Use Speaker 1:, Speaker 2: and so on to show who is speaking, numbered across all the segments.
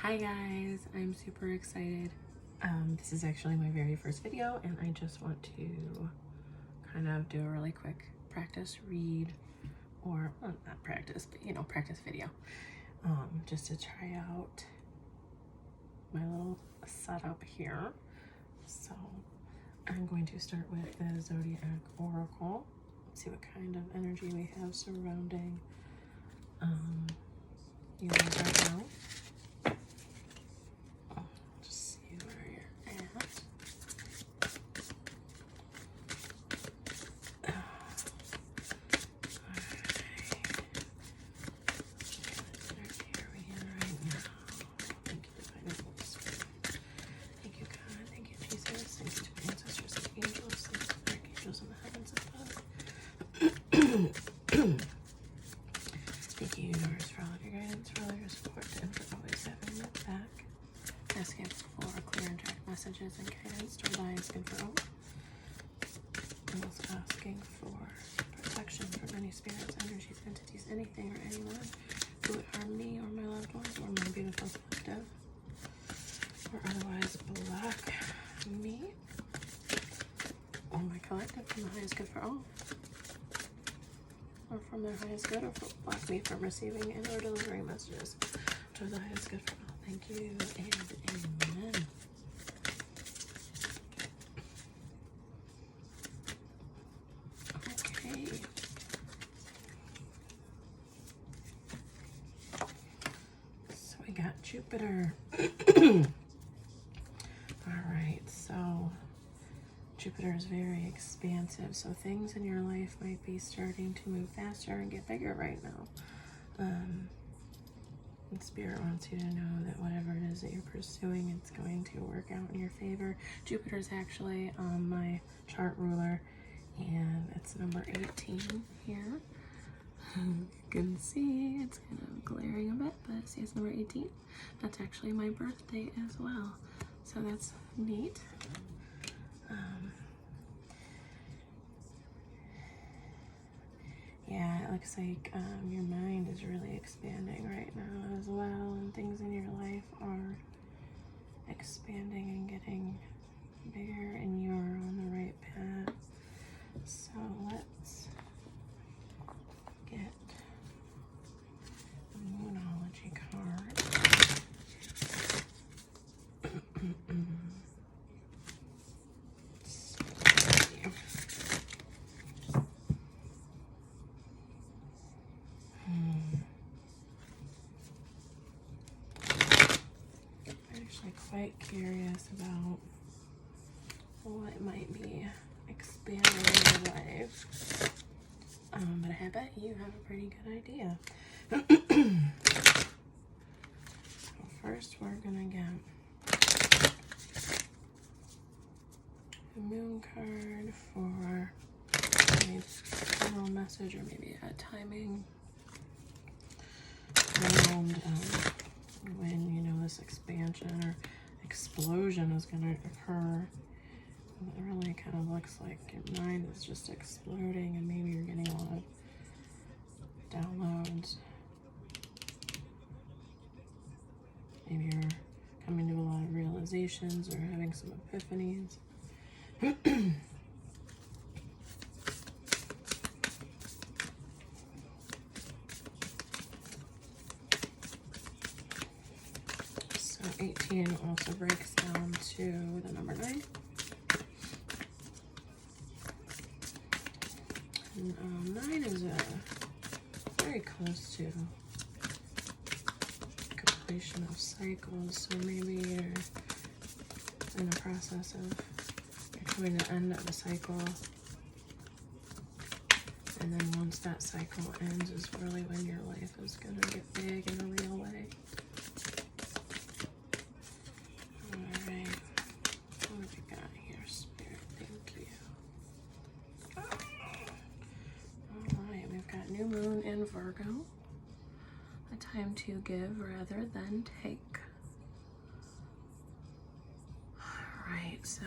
Speaker 1: Hi guys, I'm super excited. This is actually my very first video and I just want to kind of do a really quick practice read, or well, not practice, but practice video, just to try out my little setup here. So I'm going to start with the Zodiac Oracle. Let's see what kind of energy we have surrounding you guys right now. Just see where you're at. Thank you, universe, for all of your guidance, for all of your support, and for always having my back. Asking for clear and direct messages and guidance to lives and for all. I'm also asking for protection from any spirits, energies, entities, anything or anyone who would harm me or my loved ones or my beautiful collective, or otherwise block me or my collective from the highest good for all, or from their highest good, or block me from receiving and or delivering messages to the highest good for all. Thank you and amen. Okay. So we got Jupiter. Alright, so Jupiter is very expansive, so things in your life might be starting to move faster and get bigger right now. And Spirit wants you to know that whatever it is that you're pursuing, it's going to work out in your favor. Jupiter is actually on my chart ruler, and it's number 18 here. You can see it's kind of glaring a bit, but see it's number 18. That's actually my birthday as well, so that's neat. Yeah, it looks like your mind is really expanding right now as well, and things in your life are expanding and getting bigger, and you're on the right path. So let's get the Moonology card. Quite curious about what might be expanding in your life, but I bet you have a pretty good idea. So first we're gonna get a moon card for maybe a general message or maybe a timing around when this expansion or explosion is going to occur. It really kind of looks like your mind is just exploding, and maybe you're getting a lot of downloads. Maybe you're coming to a lot of realizations or having some epiphanies. So 18 also breaks down to the number 9. And 9 is very close to completion of cycles, so maybe you're in the process of coming to the end of a cycle, and then once that cycle ends is really when your life is going to get big in a real way. Alright, what have we got here, Spirit? Thank you. Alright, we've got new moon in Virgo. A time to give rather than take. Alright, so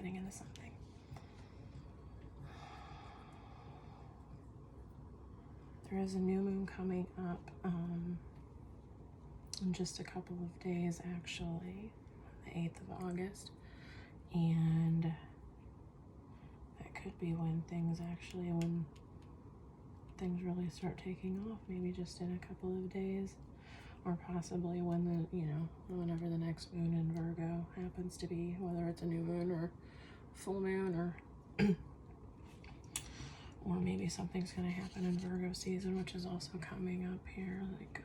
Speaker 1: getting into something. There is a new moon coming up in just a couple of days, actually, the 8th of August. And that could be when things really start taking off, maybe just in a couple of days, or possibly when whenever the next moon in Virgo happens to be, whether it's a new moon or full moon, or or maybe something's going to happen in Virgo season, which is also coming up here, like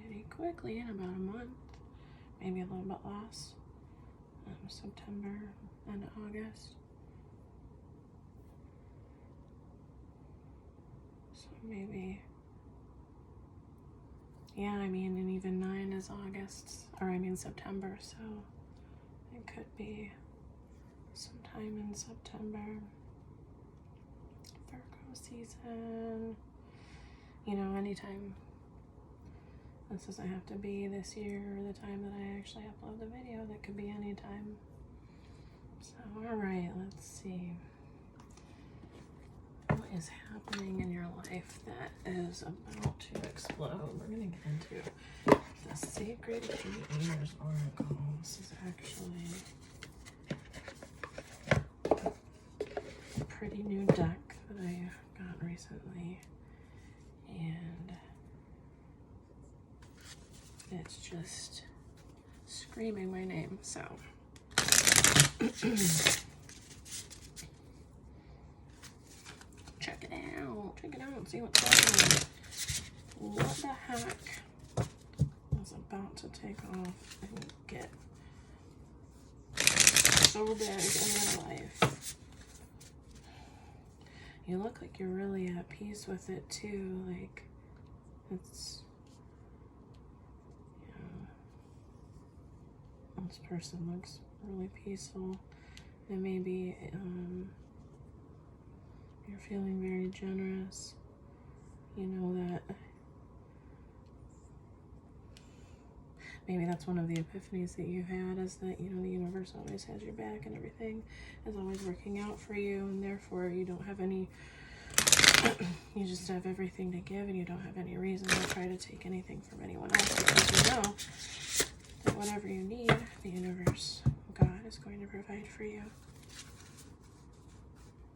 Speaker 1: pretty quickly, in about a month, maybe a little bit less. September and August. So maybe, yeah, I mean, and even 9 is August, or I mean September, so it could be sometime in September. Virgo season, anytime. This doesn't have to be this year or the time that I actually upload the video. That could be any time. So, all right, let's see. What is happening in your life that is about to explode? We're going to get into the Sacred Creators Oracle. This is actually a pretty new deck that I got recently. And it's just screaming my name, so check it out, see what's happening. What the heck is about to take off and get so big in your life? You look like you're really at peace with it too, like it's, this person looks really peaceful, and maybe you're feeling very generous. That maybe that's one of the epiphanies that you've had, is that the universe always has your back and everything is always working out for you, and therefore you don't have any you just have everything to give, and you don't have any reason to try to take anything from anyone else, because you know that whatever you need, the universe, God, is going to provide for you.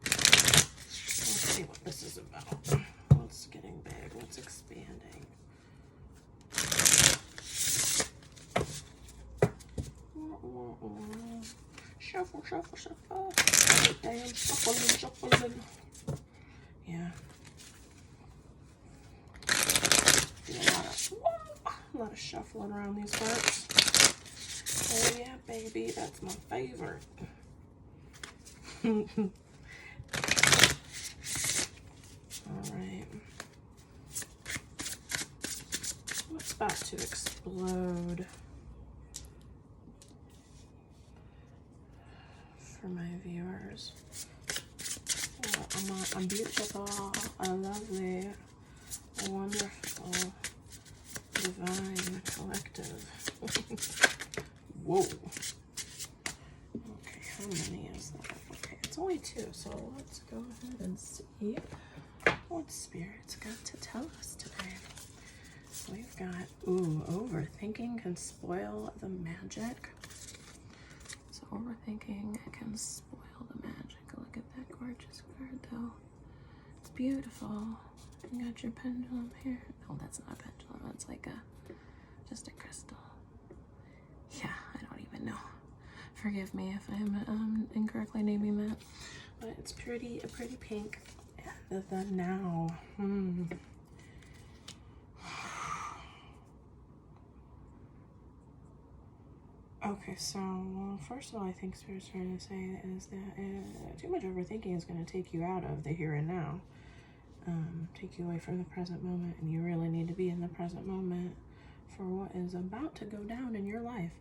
Speaker 1: Let's see what this is about. What's getting big? What's expanding? Shuffle, shuffle, shuffle. Damn, shuffling, shuffling. Yeah. A lot of shuffling around these parts. Oh yeah, baby, that's my favorite. Alright. What's about to explode for my viewers? Well, I'm beautiful, I'm lovely, wonderful, divine, collective. Whoa. Okay, how many is that? Okay, it's only 2, so let's go ahead and see what Spirit's got to tell us today. We've got, overthinking can spoil the magic. So overthinking can spoil the magic. Look at that gorgeous card, though. It's beautiful. You got your pendulum here. No, that's not a pendulum. That's like just a crystal. Yeah, I don't even know. Forgive me if I'm incorrectly naming that. But it's a pretty pink. And the now. Okay, so first of all, I think Spirit's trying to say is that too much overthinking is going to take you out of the here and now, take you away from the present moment, and you really need to be in the present moment for what is about to go down in your life.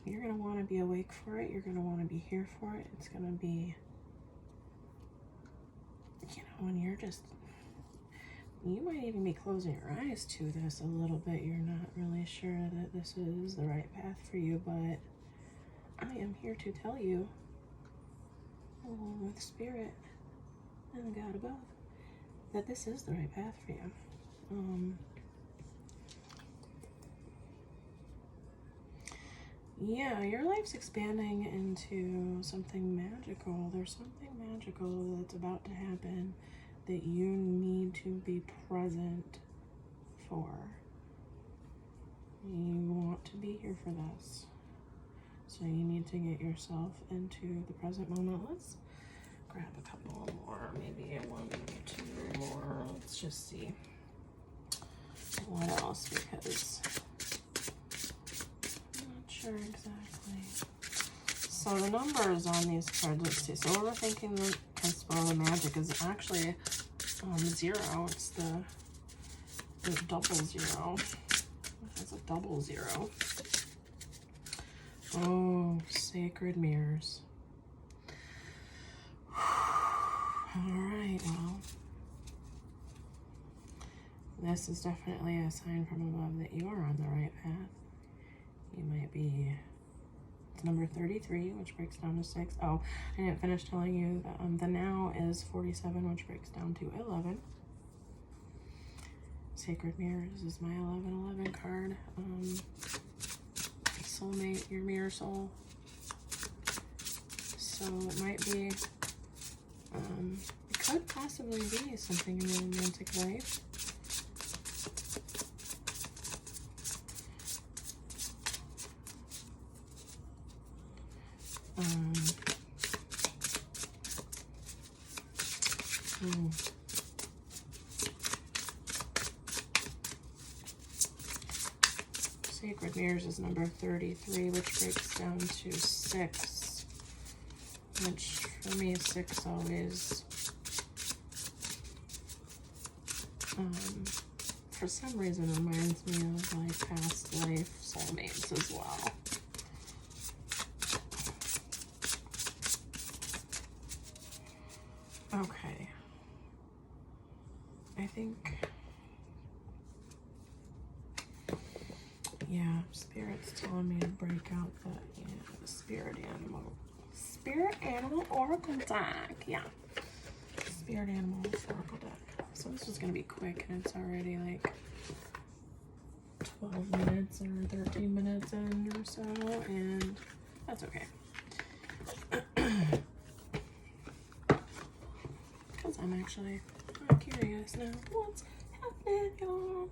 Speaker 1: You're going to want to be awake for it. You're going to want to be here for it. It's going to be, when you're just, you might even be closing your eyes to this a little bit. You're not really sure that this is the right path for you, but I am here to tell you, along with Spirit and God above, that this is the right path for you. Yeah, your life's expanding into something magical. There's something magical that's about to happen that you need to be present for. You want to be here for this. So you need to get yourself into the present moment. Let's grab a couple more, maybe 1 or 2 more. Let's just see what else, because I'm not sure exactly. So the numbers on these cards, let's see. So overthinking can spoil the magic is actually 0. It's the double 0. It's a double 0. Oh, sacred mirrors. Alright, well, this is definitely a sign from above that you are on the right path. You might be, it's number 33, which breaks down to 6. Oh, I didn't finish telling you that the now is 47, which breaks down to 11. Sacred mirrors is my 1111 card. Soulmate, your mirror soul. So it might be, it could possibly be something in your romantic life. Sacred Mirrors is number 33, which breaks down to 6. Which, for me, 6 always, for some reason, reminds me of, like, past life soulmates as well. Okay. I think, yeah, Spirit's telling me to break out the Spirit Animal Oracle deck. Yeah. Spirit Animal Oracle deck. So this is going to be quick, and it's already like 12 minutes or 13 minutes in or so, and that's okay. Because I'm actually curious now. What's happening, y'all?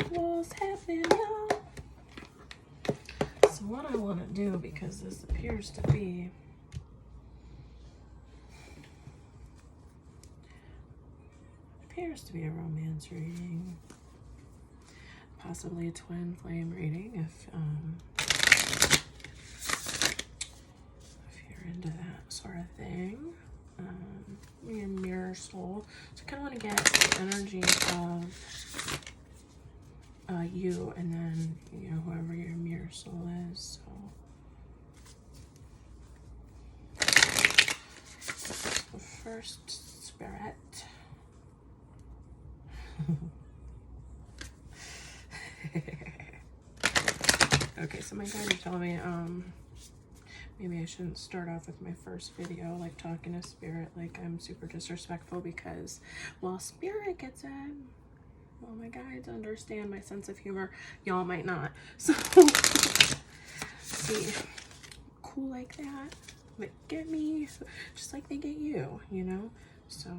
Speaker 1: What's happening, y'all? So what I want to do, because this appears to be a romance reading, possibly a twin flame reading if you're into that sort of thing. Your mirror soul. So I kind of want to get the energy of you, and then, you know, whoever your mirror soul is. So first, Spirit. Okay, so my guys are telling me maybe I shouldn't start off with my first video like talking to Spirit like I'm super disrespectful, because while Spirit gets it, well, my guides understand my sense of humor, y'all might not. So see, cool like that, but get me just like they get you, you know. So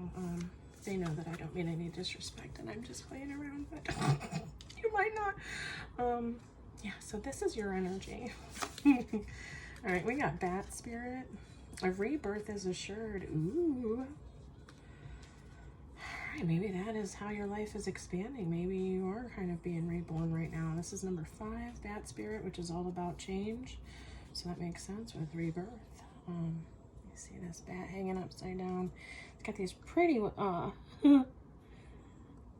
Speaker 1: they know that I don't mean any disrespect and I'm just playing around, but you might not. Yeah, so this is your energy. All right, we got Bat Spirit. A rebirth is assured. Ooh. All right, maybe that is how your life is expanding. Maybe you are kind of being reborn right now. This is number 5, Bat Spirit, which is all about change. So that makes sense with rebirth. You see this bat hanging upside down. It's got these pretty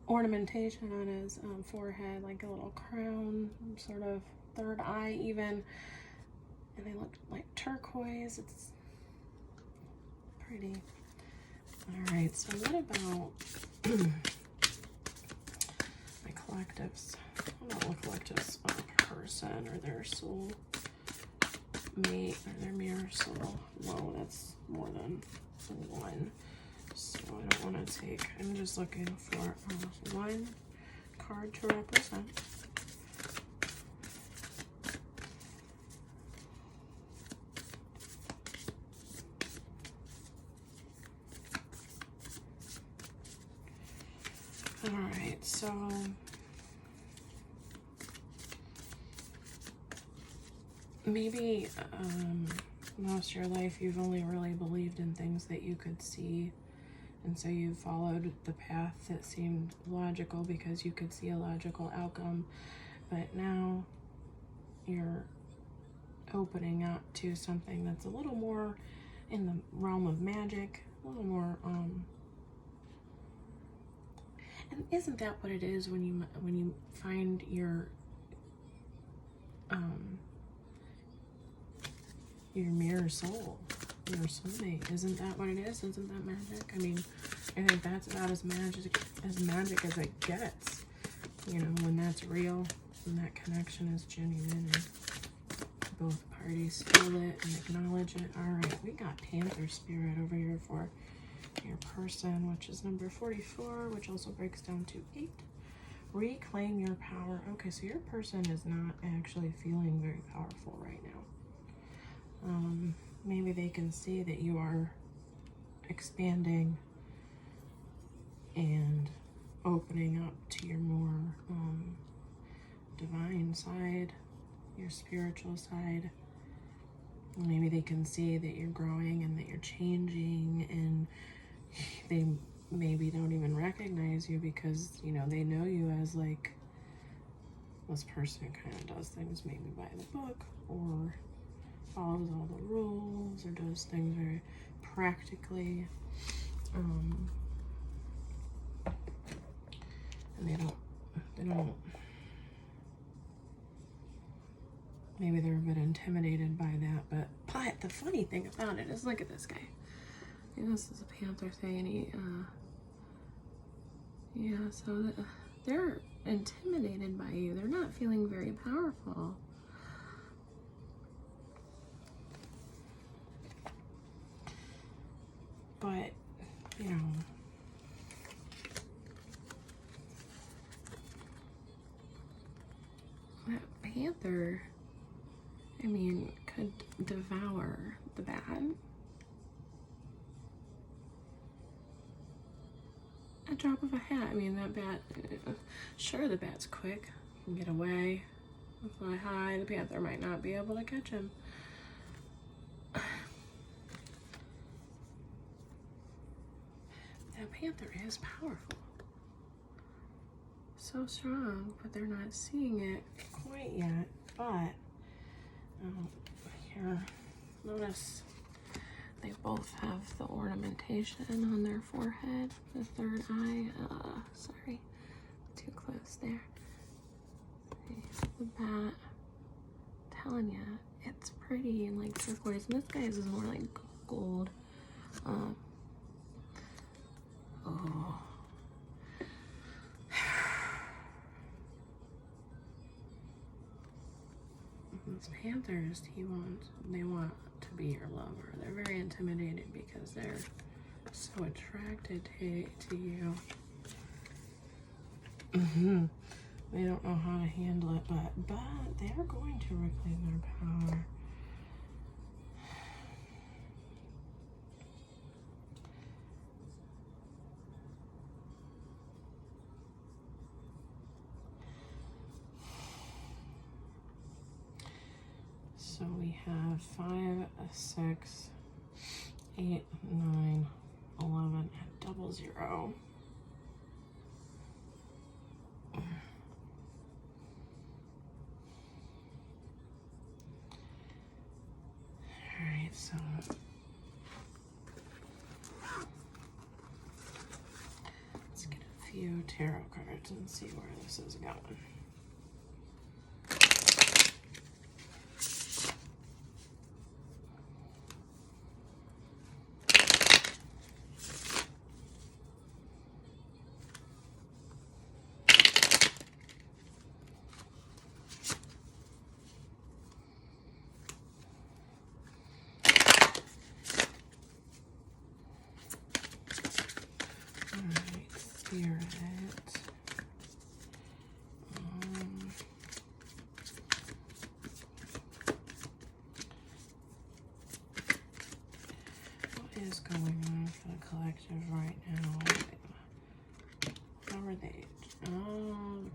Speaker 1: ornamentation on his forehead, like a little crown, sort of third eye even, and they look like turquoise. It's pretty. All right, so what about my collectives? What about what collectives person or their soul mate or their mirror soul. Whoa, that's more than one. So I don't want to take, I'm just looking for one card to represent. All right, so maybe most of your life you've only really believed in things that you could see, and so you followed the path that seemed logical because you could see a logical outcome. But now you're opening up to something that's a little more in the realm of magic, a little more and isn't that what it is when you find your mirror soul, your soulmate? Isn't that what it is? Isn't that magic? I mean, I think that's about as magic as it gets. You know, when that's real, when that connection is genuine and both parties feel it and acknowledge it. All right, we got Panther Spirit over here for your person, which is number 44, which also breaks down to 8. Reclaim your power. Okay, so your person is not actually feeling very powerful right now. Maybe they can see that you are expanding and opening up to your more divine side, your spiritual side. Maybe they can see that you're growing and that you're changing, and they maybe don't even recognize you because, you know, they know you as like this person who kind of does things maybe by the book or follows all the rules or does things very practically. And they don't, maybe they're a bit intimidated by that, but the funny thing about it is, look at this guy. And this is a Panther thing, and he, yeah, so they're intimidated by you. They're not feeling very powerful. But, you know, that Panther, I mean, could devour the bat. A drop of a hat. I mean, that bat, sure, the bat's quick, can get away, fly high. The Panther might not be able to catch him. That Panther is powerful. So strong, but they're not seeing it quite yet. But, here, notice they both have the ornamentation on their forehead, the third eye. Sorry, too close there. See, the bat, I'm telling you, it's pretty and like turquoise. And this guy's is more like gold. Oh. These Panthers, they want to be your lover. They're very intimidated because they're so attracted to you. They don't know how to handle it, but they're going to reclaim their power. So we have 5, 6, 8, 9, 11, and 00. Alright, so let's get a few tarot cards and see where this is going.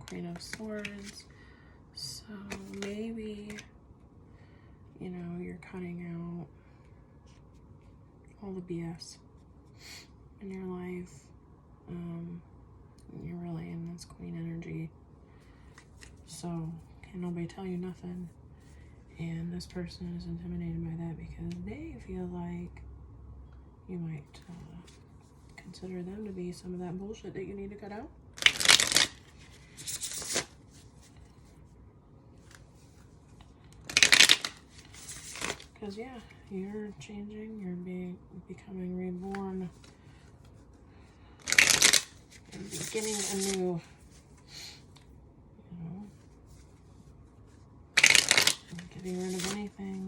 Speaker 1: Queen of Swords. So maybe, you know, you're cutting out all the BS in your life. You're really in this Queen energy. So can't nobody tell you nothing. And this person is intimidated by that because they feel like you might consider them to be some of that bullshit that you need to cut out. Because yeah, you're changing, you're becoming reborn, and beginning anew. You know, getting rid of anything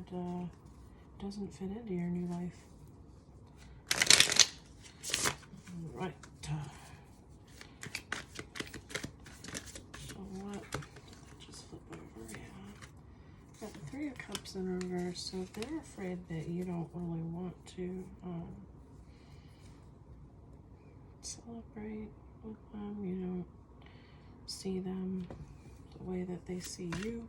Speaker 1: that doesn't fit into your new life. Right. So what? Just flip over, yeah. Got the Three of Cups in reverse, so if they're afraid that you don't really want to celebrate with them, you don't see them the way that they see you,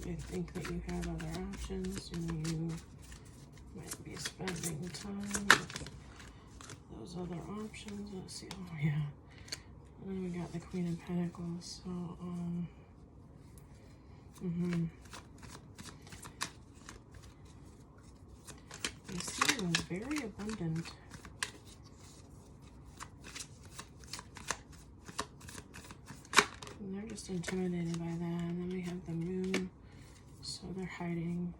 Speaker 1: they think that you have other options and you might be spending time with those other options. Let's see, oh yeah. And then we got the Queen of Pentacles, so you see them very abundant. And they're just intimidated by that. And then we have the Moon, so they're hiding.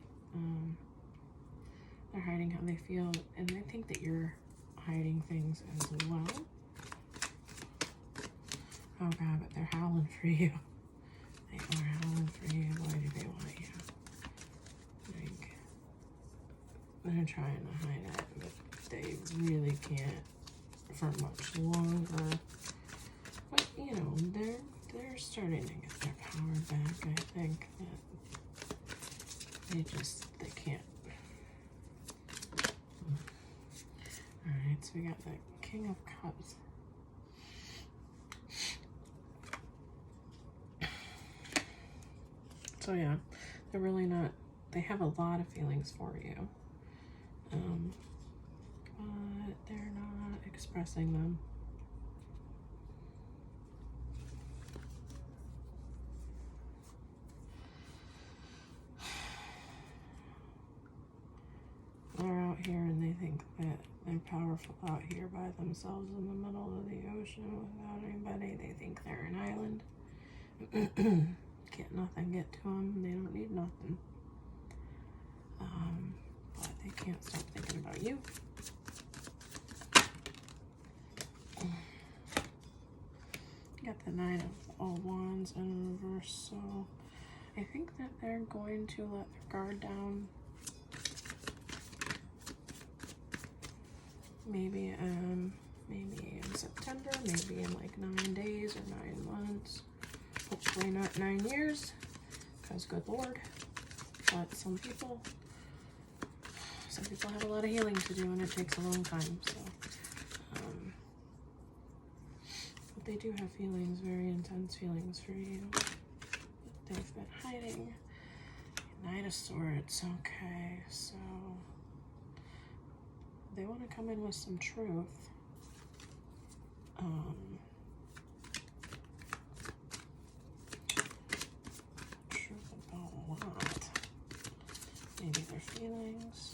Speaker 1: They're hiding how they feel, and they think that you're hiding things as well. Oh God, but they're howling for you. They are howling for you. Why do they want you? Like, they're trying to hide it, but they really can't for much longer. But you know, they're starting to get their power back. I think that they can't. All right, so we got the King of Cups. So yeah, they're really not, they have a lot of feelings for you, but they're not expressing them. They're out here and they think that they're powerful out here by themselves in the middle of the ocean without anybody. They think they're an island. Get nothing get to them. They don't need nothing. But they can't stop thinking about you. Got the Nine of all Wands in reverse, so I think that they're going to let their guard down. Maybe in September, maybe in like 9 days or 9 months. Hopefully not 9 years, because good Lord. But some people have a lot of healing to do, and it takes a long time. So, but they do have feelings, very intense feelings for you. They've been hiding. Knight of Swords. Okay, so they want to come in with some truth. Truth about what? Maybe their feelings.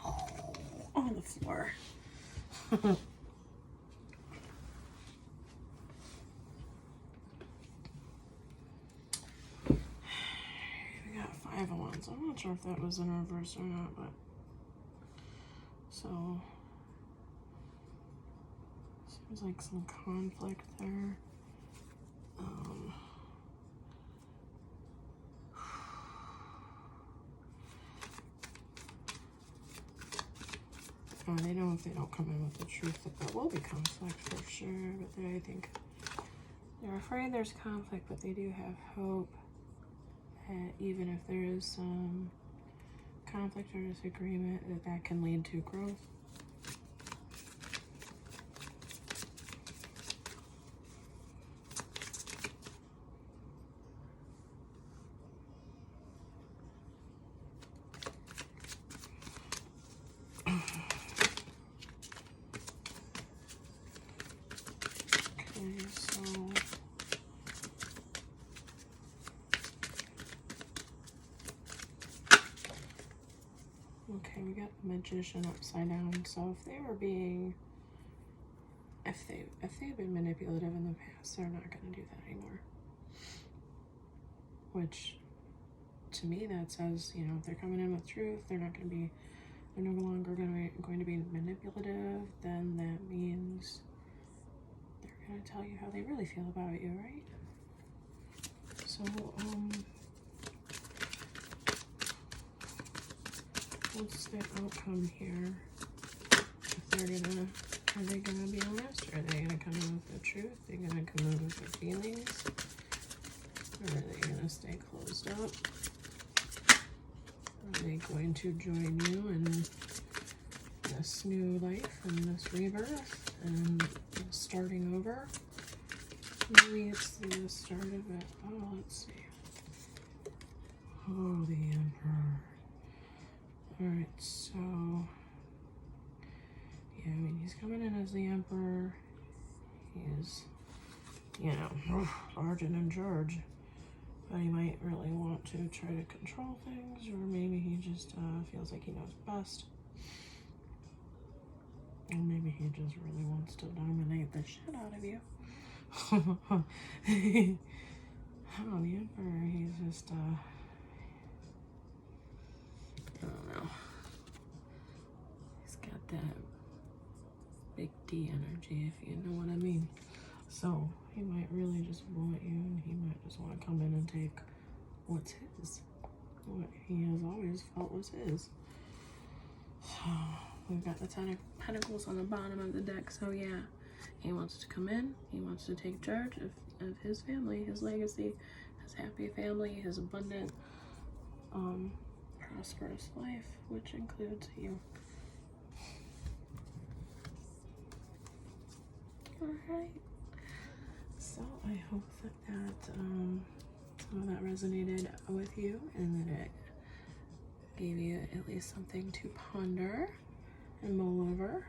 Speaker 1: Oh, on the floor. I'm not sure if that was in reverse or not, but so seems like some conflict there. They know if they don't come in with the truth that there will be conflict for sure, but I think they're afraid there's conflict, but they do have hope that even if there is some conflict or disagreement, that can lead to growth. Okay, we got the Magician upside down. So if they were being, if they've been manipulative in the past, they're not going to do that anymore. Which, to me, that says, you know, if they're coming in with truth, they're not going to be, they're no longer going to be manipulative. Then that means they're going to tell you how they really feel about you, right? So, what's the outcome here? If they're gonna, are they gonna be honest? Are they gonna come in with the truth? Are they gonna come in with their feelings? Or are they gonna stay closed up? Are they going to join you in this new life and this rebirth and starting over? Maybe it's the start of it. Oh, let's see. Oh, the Emperor. Alright, so, yeah, I mean, he's coming in as the Emperor. He is, you know, large and in charge. But he might really want to try to control things, or maybe he just feels like he knows best. Or maybe he just really wants to dominate the shit out of you. Oh, the Emperor, he's just, I don't know. He's got that big D energy, if you know what I mean. So he might really just want you, and he might just want to come in and take what's his, what he has always felt was his. So we've got the Ten of Pentacles on the bottom of the deck. So yeah, he wants to come in. He wants to take charge of his family, his legacy, his happy family, his abundant, prosperous life, which includes you. Alright, so I hope that some of that resonated with you, and that it gave you at least something to ponder and mull over,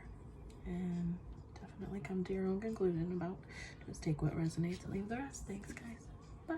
Speaker 1: and definitely come to your own conclusion about. Just take what resonates and leave the rest. Thanks, guys. Bye.